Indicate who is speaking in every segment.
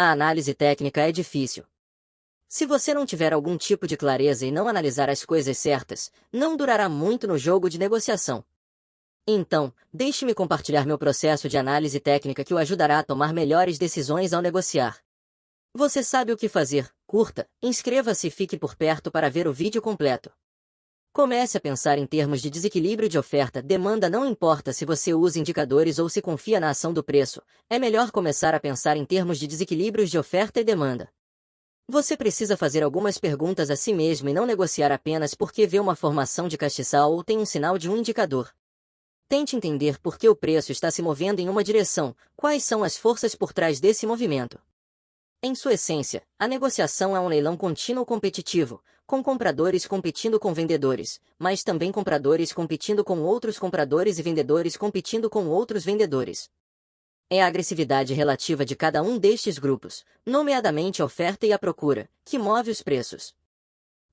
Speaker 1: A análise técnica é difícil. Se você não tiver algum tipo de clareza e não analisar as coisas certas, não durará muito no jogo de negociação. Então, deixe-me compartilhar meu processo de análise técnica que o ajudará a tomar melhores decisões ao negociar. Você sabe o que fazer, curta, inscreva-se e fique por perto para ver o vídeo completo. Comece a pensar em termos de desequilíbrio de oferta-demanda. Não importa se você usa indicadores ou se confia na ação do preço, é melhor começar a pensar em termos de desequilíbrios de oferta e demanda. Você precisa fazer algumas perguntas a si mesmo e não negociar apenas porque vê uma formação de castiçal ou tem um sinal de um indicador. Tente entender por que o preço está se movendo em uma direção, quais são as forças por trás desse movimento. Em sua essência, a negociação é um leilão contínuo competitivo, com compradores competindo com vendedores, mas também compradores competindo com outros compradores e vendedores competindo com outros vendedores. É a agressividade relativa de cada um destes grupos, nomeadamente a oferta e a procura, que move os preços.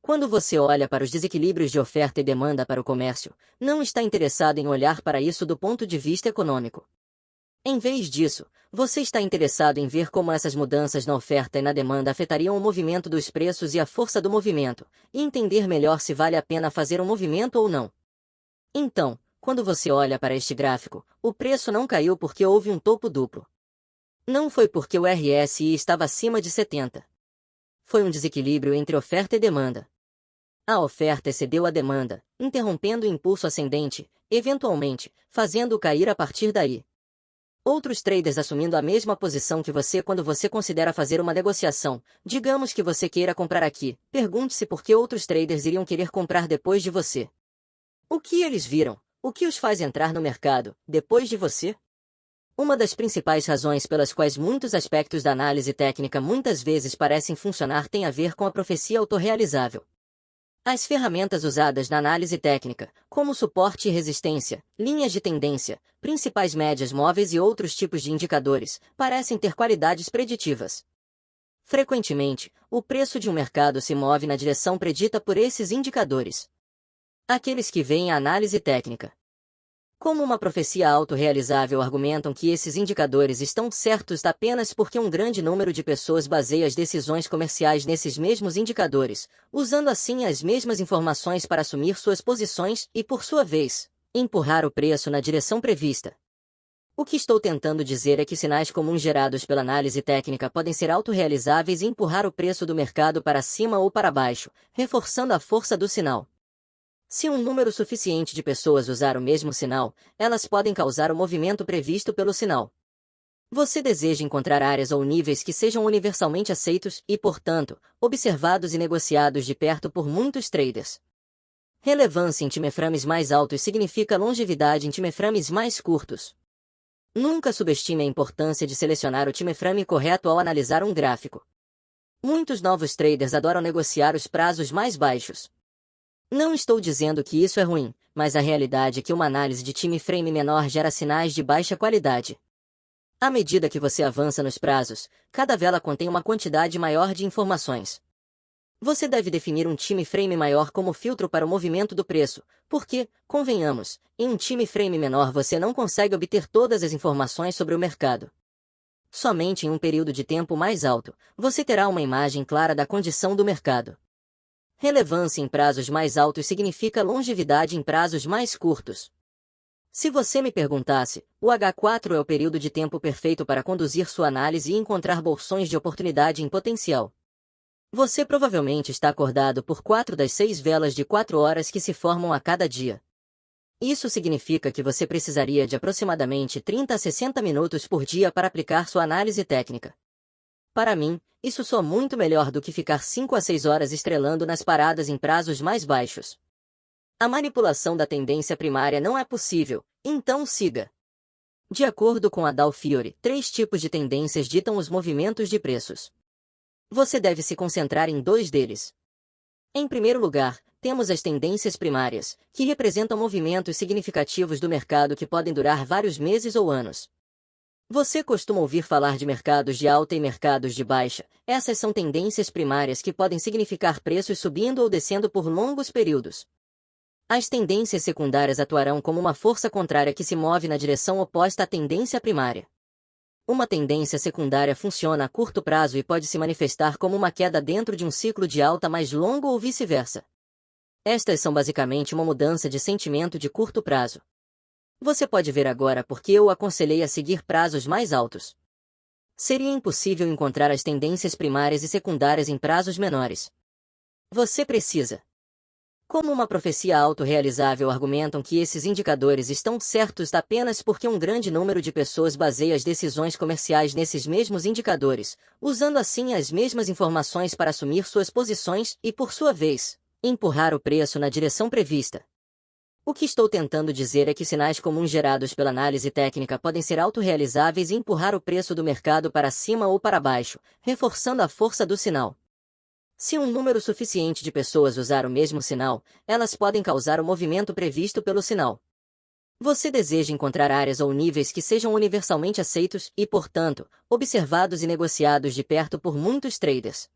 Speaker 1: Quando você olha para os desequilíbrios de oferta e demanda para o comércio, não está interessado em olhar para isso do ponto de vista econômico. Em vez disso, você está interessado em ver como essas mudanças na oferta e na demanda afetariam o movimento dos preços e a força do movimento, e entender melhor se vale a pena fazer um movimento ou não. Então, quando você olha para este gráfico, o preço não caiu porque houve um topo duplo. Não foi porque o RSI estava acima de 70. Foi um desequilíbrio entre oferta e demanda. A oferta excedeu a demanda, interrompendo o impulso ascendente, eventualmente, fazendo-o cair a partir daí. Outros traders assumindo a mesma posição que você quando você considera fazer uma negociação, digamos que você queira comprar aqui, pergunte-se por que outros traders iriam querer comprar depois de você. O que eles viram? O que os faz entrar no mercado, depois de você? Uma das principais razões pelas quais muitos aspectos da análise técnica muitas vezes parecem funcionar tem a ver com a profecia autorrealizável. As ferramentas usadas na análise técnica, como suporte e resistência, linhas de tendência, principais médias móveis e outros tipos de indicadores, parecem ter qualidades preditivas. Frequentemente, o preço de um mercado se move na direção predita por esses indicadores. Aqueles que veem a análise técnica como uma profecia autorrealizável argumentam que esses indicadores estão certos apenas porque um grande número de pessoas baseia as decisões comerciais nesses mesmos indicadores, usando assim as mesmas informações para assumir suas posições e, por sua vez, empurrar o preço na direção prevista. O que estou tentando dizer é que sinais comuns gerados pela análise técnica podem ser autorrealizáveis e empurrar o preço do mercado para cima ou para baixo, reforçando a força do sinal. Se um número suficiente de pessoas usar o mesmo sinal, elas podem causar o movimento previsto pelo sinal. Você deseja encontrar áreas ou níveis que sejam universalmente aceitos e, portanto, observados e negociados de perto por muitos traders. Relevância em timeframes mais altos significa longevidade em timeframes mais curtos. Nunca subestime a importância de selecionar o timeframe correto ao analisar um gráfico. Muitos novos traders adoram negociar os prazos mais baixos. Não estou dizendo que isso é ruim, mas a realidade é que uma análise de time frame menor gera sinais de baixa qualidade. À medida que você avança nos prazos, cada vela contém uma quantidade maior de informações. Você deve definir um time frame maior como filtro para o movimento do preço, porque, convenhamos, em um time frame menor você não consegue obter todas as informações sobre o mercado. Somente em um período de tempo mais alto, você terá uma imagem clara da condição do mercado. Relevância em prazos mais altos significa longevidade em prazos mais curtos. Se você me perguntasse, o H4 é o período de tempo perfeito para conduzir sua análise e encontrar bolsões de oportunidade em potencial. Você provavelmente está acordado por 4 das 6 velas de 4 horas que se formam a cada dia. Isso significa que você precisaria de aproximadamente 30 a 60 minutos por dia para aplicar sua análise técnica. Para mim, isso soa muito melhor do que ficar 5 a 6 horas estrelando nas paradas em prazos mais baixos. A manipulação da tendência primária não é possível, então siga. De acordo com a Dow Fiore, 3 tipos de tendências ditam os movimentos de preços. Você deve se concentrar em 2 deles. Em primeiro lugar, temos as tendências primárias, que representam movimentos significativos do mercado que podem durar vários meses ou anos. Você costuma ouvir falar de mercados de alta e mercados de baixa. Essas são tendências primárias que podem significar preços subindo ou descendo por longos períodos. As tendências secundárias atuarão como uma força contrária que se move na direção oposta à tendência primária. Uma tendência secundária funciona a curto prazo e pode se manifestar como uma queda dentro de um ciclo de alta mais longo ou vice-versa. Estas são basicamente uma mudança de sentimento de curto prazo. Você pode ver agora porque eu o aconselhei a seguir prazos mais altos. Seria impossível encontrar as tendências primárias e secundárias em prazos menores. Você precisa. Como uma profecia autorrealizável, argumentam que esses indicadores estão certos apenas porque um grande número de pessoas baseia as decisões comerciais nesses mesmos indicadores, usando assim as mesmas informações para assumir suas posições e, por sua vez, empurrar o preço na direção prevista. O que estou tentando dizer é que sinais comuns gerados pela análise técnica podem ser autorrealizáveis e empurrar o preço do mercado para cima ou para baixo, reforçando a força do sinal. Se um número suficiente de pessoas usar o mesmo sinal, elas podem causar o movimento previsto pelo sinal. Você deseja encontrar áreas ou níveis que sejam universalmente aceitos e, portanto, observados e negociados de perto por muitos traders.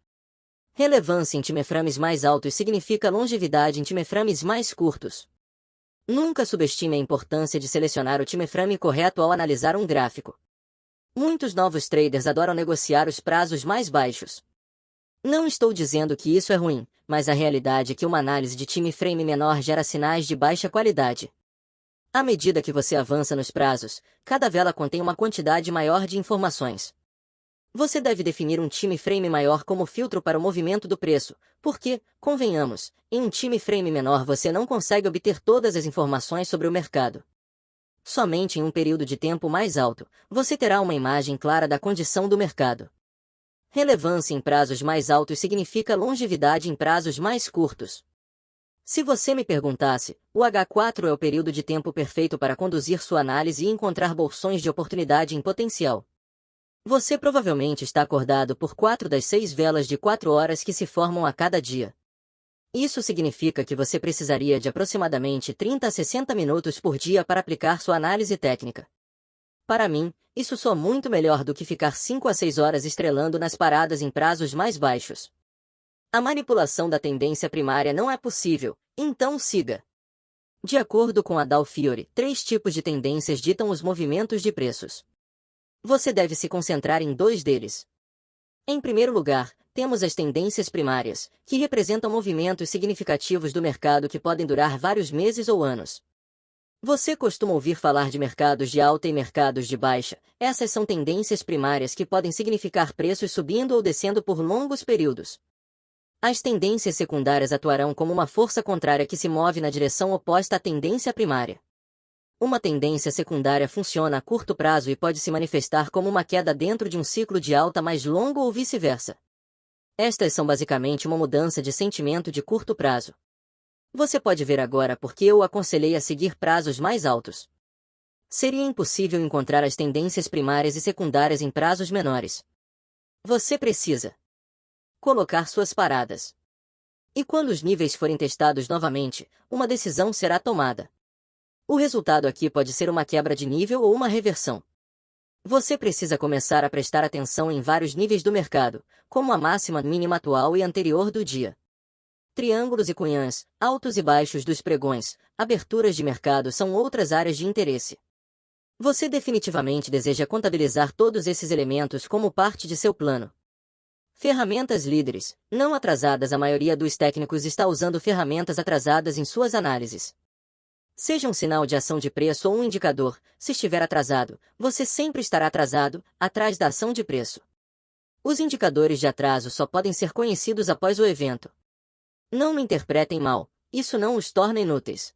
Speaker 1: Relevância em timeframes mais altos significa longevidade em timeframes mais curtos. Nunca subestime a importância de selecionar o timeframe correto ao analisar um gráfico. Muitos novos traders adoram negociar os prazos mais baixos. Não estou dizendo que isso é ruim, mas a realidade é que uma análise de time frame menor gera sinais de baixa qualidade. À medida que você avança nos prazos, cada vela contém uma quantidade maior de informações. Você deve definir um time frame maior como filtro para o movimento do preço, porque, convenhamos, em um time frame menor você não consegue obter todas as informações sobre o mercado. Somente em um período de tempo mais alto, você terá uma imagem clara da condição do mercado. Relevância em prazos mais altos significa longevidade em prazos mais curtos. Se você me perguntasse, o H4 é o período de tempo perfeito para conduzir sua análise e encontrar bolsões de oportunidade em potencial. Você provavelmente está acordado por 4 das 6 velas de 4 horas que se formam a cada dia. Isso significa que você precisaria de aproximadamente 30 a 60 minutos por dia para aplicar sua análise técnica. Para mim, isso soa muito melhor do que ficar 5 a 6 horas estrelando nas paradas em prazos mais baixos. A manipulação da tendência primária não é possível, então siga. De acordo com a Dow Fiore, 3 tipos de tendências ditam os movimentos de preços. Você deve se concentrar em 2 deles. Em primeiro lugar, temos as tendências primárias, que representam movimentos significativos do mercado que podem durar vários meses ou anos. Você costuma ouvir falar de mercados de alta e mercados de baixa. Essas são tendências primárias que podem significar preços subindo ou descendo por longos períodos. As tendências secundárias atuarão como uma força contrária que se move na direção oposta à tendência primária. Uma tendência secundária funciona a curto prazo e pode se manifestar como uma queda dentro de um ciclo de alta mais longo ou vice-versa. Estas são basicamente uma mudança de sentimento de curto prazo. Você pode ver agora porque eu o aconselhei a seguir prazos mais altos. Seria impossível encontrar as tendências primárias e secundárias em prazos menores. Você precisa colocar suas paradas. E quando os níveis forem testados novamente, uma decisão será tomada. O resultado aqui pode ser uma quebra de nível ou uma reversão. Você precisa começar a prestar atenção em vários níveis do mercado, como a máxima mínima atual e anterior do dia. Triângulos e cunhãs, altos e baixos dos pregões, aberturas de mercado são outras áreas de interesse. Você definitivamente deseja contabilizar todos esses elementos como parte de seu plano. Ferramentas líderes, não atrasadas. A maioria dos técnicos está usando ferramentas atrasadas em suas análises. Seja um sinal de ação de preço ou um indicador, se estiver atrasado, você sempre estará atrasado, atrás da ação de preço. Os indicadores de atraso só podem ser conhecidos após o evento. Não me interpretem mal, isso não os torna inúteis.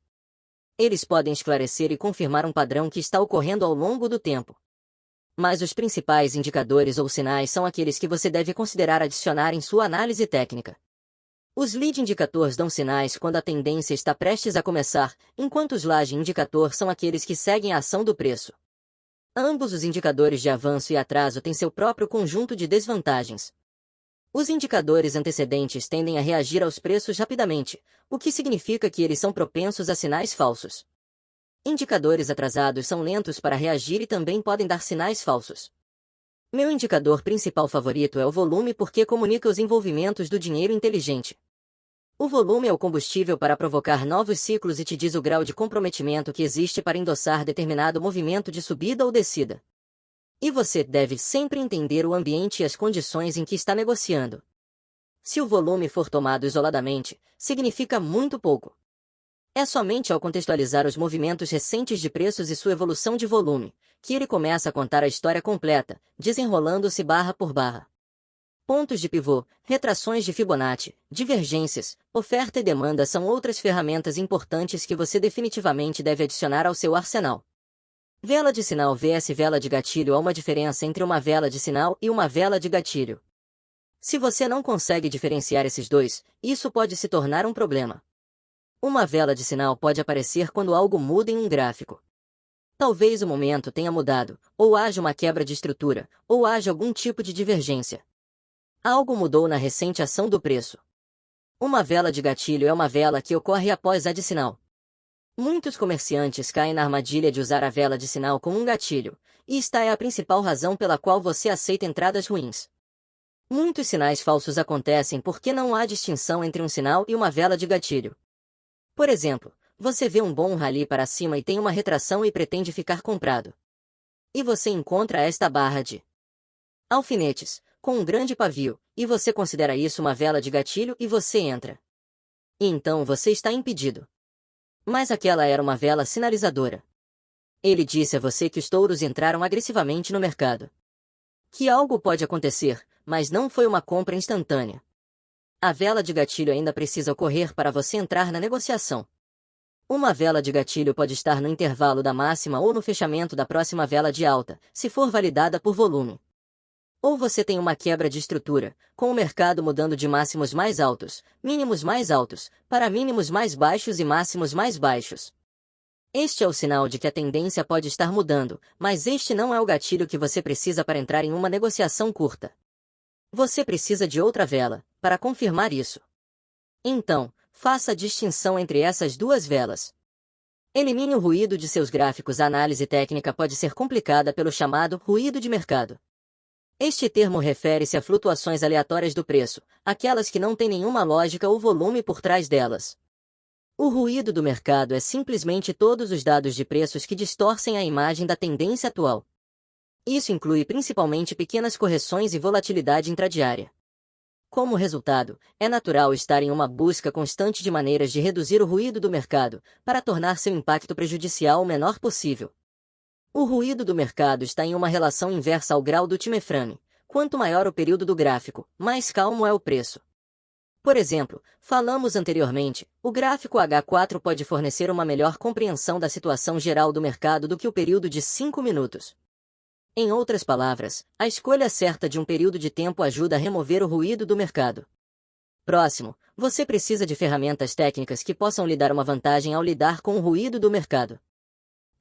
Speaker 1: Eles podem esclarecer e confirmar um padrão que está ocorrendo ao longo do tempo. Mas os principais indicadores ou sinais são aqueles que você deve considerar adicionar em sua análise técnica. Os lead indicators dão sinais quando a tendência está prestes a começar, enquanto os lag indicator são aqueles que seguem a ação do preço. Ambos os indicadores de avanço e atraso têm seu próprio conjunto de desvantagens. Os indicadores antecedentes tendem a reagir aos preços rapidamente, o que significa que eles são propensos a sinais falsos. Indicadores atrasados são lentos para reagir e também podem dar sinais falsos. Meu indicador principal favorito é o volume porque comunica os envolvimentos do dinheiro inteligente. O volume é o combustível para provocar novos ciclos e te diz o grau de comprometimento que existe para endossar determinado movimento de subida ou descida. E você deve sempre entender o ambiente e as condições em que está negociando. Se o volume for tomado isoladamente, significa muito pouco. É somente ao contextualizar os movimentos recentes de preços e sua evolução de volume, que ele começa a contar a história completa, desenrolando-se barra por barra. Pontos de pivô, retrações de Fibonacci, divergências, oferta e demanda são outras ferramentas importantes que você definitivamente deve adicionar ao seu arsenal. Vela de sinal vs vela de gatilho. Há uma diferença entre uma vela de sinal e uma vela de gatilho. Se você não consegue diferenciar esses dois, isso pode se tornar um problema. Uma vela de sinal pode aparecer quando algo muda em um gráfico. Talvez o momento tenha mudado, ou haja uma quebra de estrutura, ou haja algum tipo de divergência. Algo mudou na recente ação do preço. Uma vela de gatilho é uma vela que ocorre após a de sinal. Muitos comerciantes caem na armadilha de usar a vela de sinal como um gatilho, e esta é a principal razão pela qual você aceita entradas ruins. Muitos sinais falsos acontecem porque não há distinção entre um sinal e uma vela de gatilho. Por exemplo, você vê um bom rally para cima e tem uma retração e pretende ficar comprado. E você encontra esta barra de alfinetes, com um grande pavio, e você considera isso uma vela de gatilho e você entra. E então você está impedido. Mas aquela era uma vela sinalizadora. Ele disse a você que os touros entraram agressivamente no mercado. Que algo pode acontecer, mas não foi uma compra instantânea. A vela de gatilho ainda precisa ocorrer para você entrar na negociação. Uma vela de gatilho pode estar no intervalo da máxima ou no fechamento da próxima vela de alta, se for validada por volume. Ou você tem uma quebra de estrutura, com o mercado mudando de máximos mais altos, mínimos mais altos, para mínimos mais baixos e máximos mais baixos. Este é o sinal de que a tendência pode estar mudando, mas este não é o gatilho que você precisa para entrar em uma negociação curta. Você precisa de outra vela, para confirmar isso. Então, faça a distinção entre essas duas velas. Elimine o ruído de seus gráficos. A análise técnica pode ser complicada pelo chamado ruído de mercado. Este termo refere-se a flutuações aleatórias do preço, aquelas que não têm nenhuma lógica ou volume por trás delas. O ruído do mercado é simplesmente todos os dados de preços que distorcem a imagem da tendência atual. Isso inclui principalmente pequenas correções e volatilidade intradiária. Como resultado, é natural estar em uma busca constante de maneiras de reduzir o ruído do mercado, para tornar seu impacto prejudicial o menor possível. O ruído do mercado está em uma relação inversa ao grau do time frame. Quanto maior o período do gráfico, mais calmo é o preço. Por exemplo, falamos anteriormente, o gráfico H4 pode fornecer uma melhor compreensão da situação geral do mercado do que o período de 5 minutos. Em outras palavras, a escolha certa de um período de tempo ajuda a remover o ruído do mercado. Próximo, você precisa de ferramentas técnicas que possam lhe dar uma vantagem ao lidar com o ruído do mercado.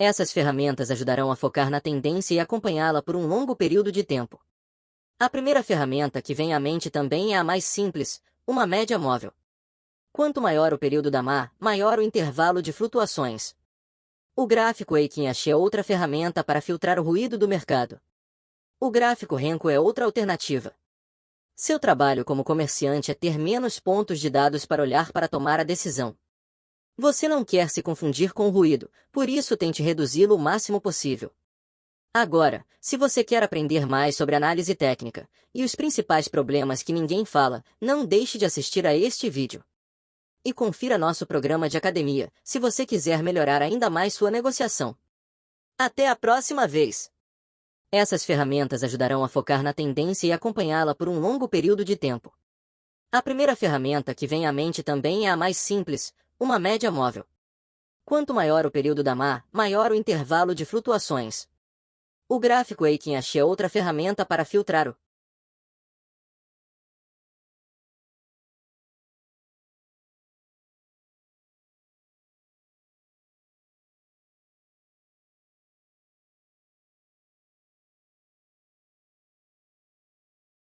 Speaker 1: Essas ferramentas ajudarão a focar na tendência e acompanhá-la por um longo período de tempo. A primeira ferramenta que vem à mente também é a mais simples, uma média móvel. Quanto maior o período da MA, maior o intervalo de flutuações. O gráfico Eikin-Ashi é outra ferramenta para filtrar o ruído do mercado. O gráfico Renko é outra alternativa. Seu trabalho como comerciante é ter menos pontos de dados para olhar para tomar a decisão. Você não quer se confundir com o ruído, por isso tente reduzi-lo o máximo possível. Agora, se você quer aprender mais sobre análise técnica e os principais problemas que ninguém fala, não deixe de assistir a este vídeo. E confira nosso programa de academia, se você quiser melhorar ainda mais sua negociação. Até a próxima vez! Essas ferramentas ajudarão a focar na tendência e acompanhá-la por um longo período de tempo. A primeira ferramenta que vem à mente também é a mais simples, uma média móvel. Quanto maior o período da MA, maior o intervalo de flutuações. O gráfico Eikin-Ashi é outra ferramenta para filtrar o